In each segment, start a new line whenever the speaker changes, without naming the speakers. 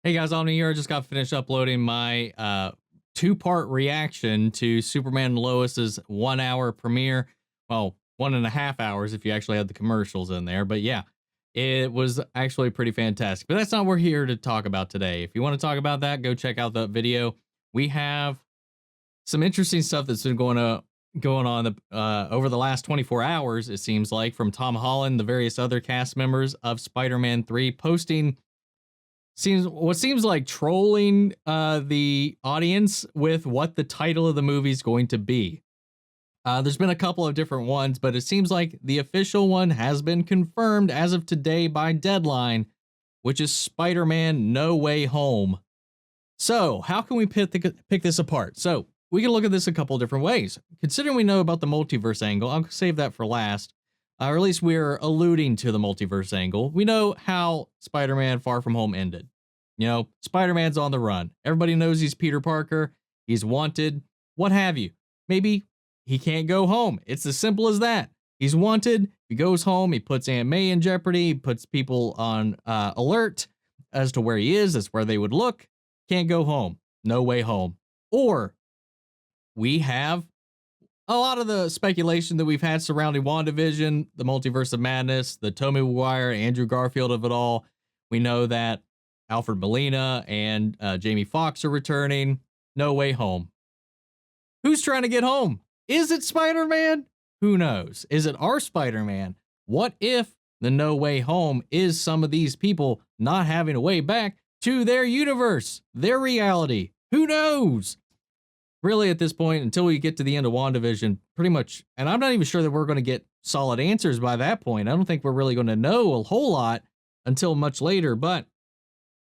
Hey guys, I'm here. I just got finished uploading my two-part reaction to Superman and Lois's 1 hour premiere. Well, 1.5 hours if you actually had the commercials in there. But yeah, it was actually pretty fantastic. But that's not what we're here to talk about today. If you want to talk about that, go check out that video. We have some interesting stuff that's been going on over the last 24 hours, it seems like, from Tom Holland, the various other cast members of Spider-Man 3 posting seems like trolling the audience with what the title of the movie is going to be. There's been a couple of different ones, but it seems like the official one has been confirmed as of today by Deadline, which is Spider-Man No Way Home. So how can we pick this apart? So we can look at this a couple of different ways. Considering we know about the multiverse angle, I'll save that for last. Or at least we're alluding to the multiverse angle. We know how Spider-Man Far From Home ended. You know, Spider-Man's on the run. Everybody knows he's Peter Parker. He's wanted, what have you. Maybe he can't go home. It's as simple as that. He's wanted. He goes home. He puts Aunt May in jeopardy. He puts people on alert as to where he is. That's where they would look. Can't go home. No way home. Or we have a lot of the speculation that we've had surrounding WandaVision, the Multiverse of Madness, the Tobey Maguire, Andrew Garfield of it all. We know that Alfred Molina and Jamie Foxx are returning. No Way Home. Who's trying to get home? Is it Spider-Man? Who knows? Is it our Spider-Man? What if the No Way Home is some of these people not having a way back to their universe, their reality? Who knows? Really, at this point, until we get to the end of WandaVision, pretty much, and I'm not even sure that we're going to get solid answers by that point. I don't think we're really going to know a whole lot until much later, but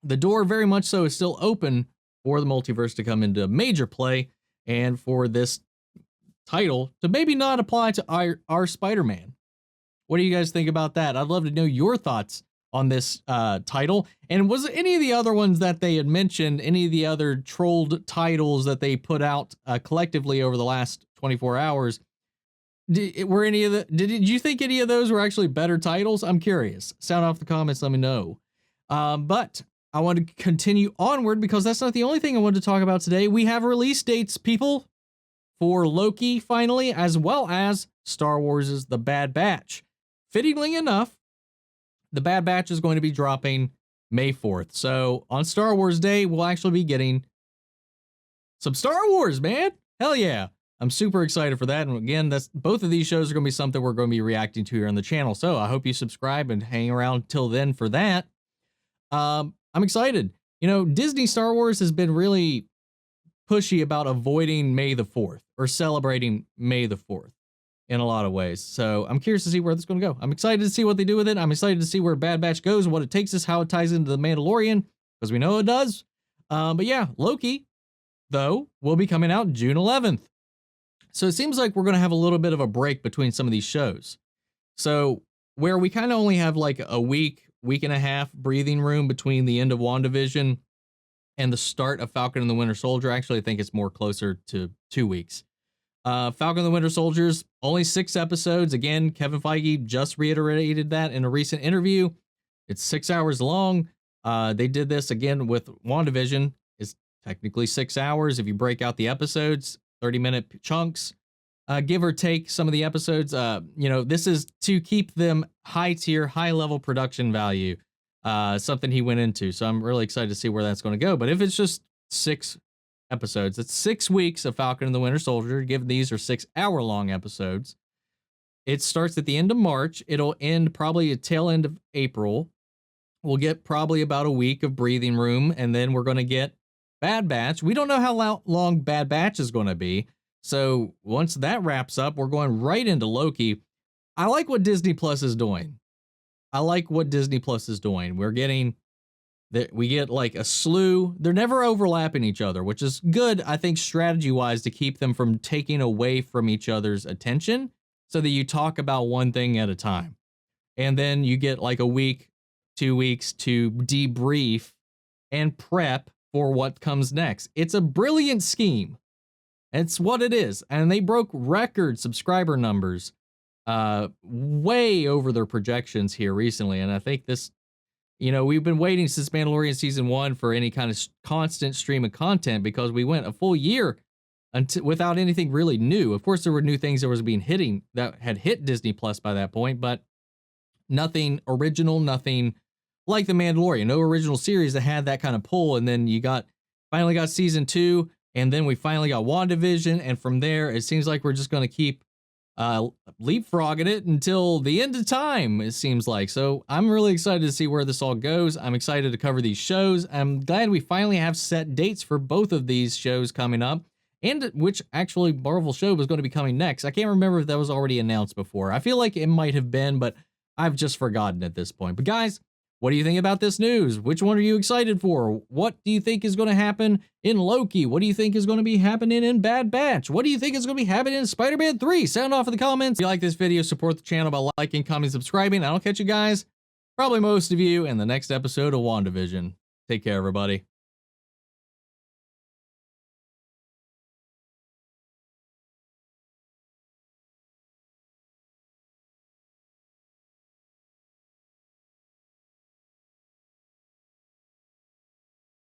the door very much so is still open for the multiverse to come into major play and for this title to maybe not apply to our Spider-Man. What do you guys think about that? I'd love to know your thoughts on this title. And was it any of the other ones that they had mentioned, any of the other trolled titles that they put out collectively over the last 24 hours? Did you think any of those were actually better titles? I'm curious. Sound off the comments, let me know. But I want to continue onward because that's not the only thing I wanted to talk about today. We have release dates, people, for Loki finally, as well as Star Wars' The Bad Batch. Fittingly enough, The Bad Batch is going to be dropping May 4th. So on Star Wars Day, we'll actually be getting some Star Wars, man. Hell yeah. I'm super excited for that. And again, both of these shows are going to be something we're going to be reacting to here on the channel. So I hope you subscribe and hang around till then for that. I'm excited. You know, Disney Star Wars has been really pushy about avoiding May the 4th or celebrating May the 4th. In a lot of ways. So I'm curious to see where this is going to go. I'm excited to see what they do with it. I'm excited to see where Bad Batch goes, what it takes us, how it ties into The Mandalorian, because we know it does. But yeah, Loki, though, will be coming out June 11th. So it seems like we're going to have a little bit of a break between some of these shows. So where we kind of only have like a week and a half breathing room between the end of WandaVision and the start of Falcon and the Winter Soldier, actually, I think it's more closer to 2 weeks. Falcon and the Winter Soldier's only 6 episodes. Again, Kevin Feige just reiterated that in a recent interview. It's 6 hours long. They did this again with WandaVision. It's technically 6 hours if you break out the episodes, 30-minute chunks, give or take some of the episodes. You know, this is to keep them high tier, high level production value. Something he went into. So I'm really excited to see where that's going to go. But if it's just 6 episodes, it's 6 weeks of Falcon and the Winter Soldier, given these are 6-hour-long episodes. It starts at the end of March. It'll end probably at tail end of April. We'll get probably about a week of breathing room, and then we're going to get Bad Batch. We don't know how long Bad Batch is going to be. So once that wraps up, we're going right into Loki. I like what Disney Plus is doing. We're getting that we get like a slew. They're never overlapping each other, which is good, I think, strategy wise, to keep them from taking away from each other's attention so that you talk about one thing at a time. And then you get like a week, 2 weeks to debrief and prep for what comes next. It's a brilliant scheme. It's what it is. And they broke record subscriber numbers way over their projections here recently. And I think this You know, we've been waiting since Mandalorian season 1 for any kind of constant stream of content because we went a full year until without anything really new. Of course, there were new things that was being hitting that had hit Disney Plus by that point, but nothing original, nothing like The Mandalorian. No original series that had that kind of pull. And then you finally got season 2, and then we finally got WandaVision, and from there, it seems like we're just going to keep leapfrogging it until the end of time, it seems like. So I'm really excited to see where this all goes. I'm excited to cover these shows. I'm glad we finally have set dates for both of these shows coming up, and which actually Marvel show was going to be coming next. I can't remember if that was already announced before. I feel like it might have been, but I've just forgotten at this point. But guys, what do you think about this news? Which one are you excited for? What do you think is going to happen in Loki? What do you think is going to be happening in Bad Batch? What do you think is going to be happening in Spider-Man 3? Sound off in the comments. If you like this video, support the channel by liking, commenting, subscribing. I'll catch you guys, probably most of you, in the next episode of WandaVision. Take care, everybody.